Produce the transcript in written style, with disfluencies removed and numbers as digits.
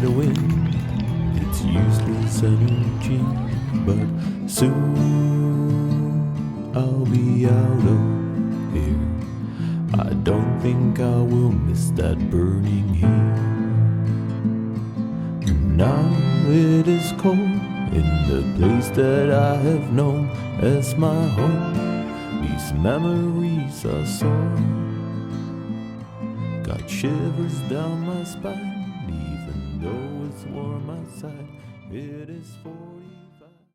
the wind. It's useless energy, but soon I'll be out of here. I don't think I will miss that burning heat. Now it is cold in the place that I have known as my home. These memories are sore, got shivers down my spine. Even though it's warm outside, it is 40.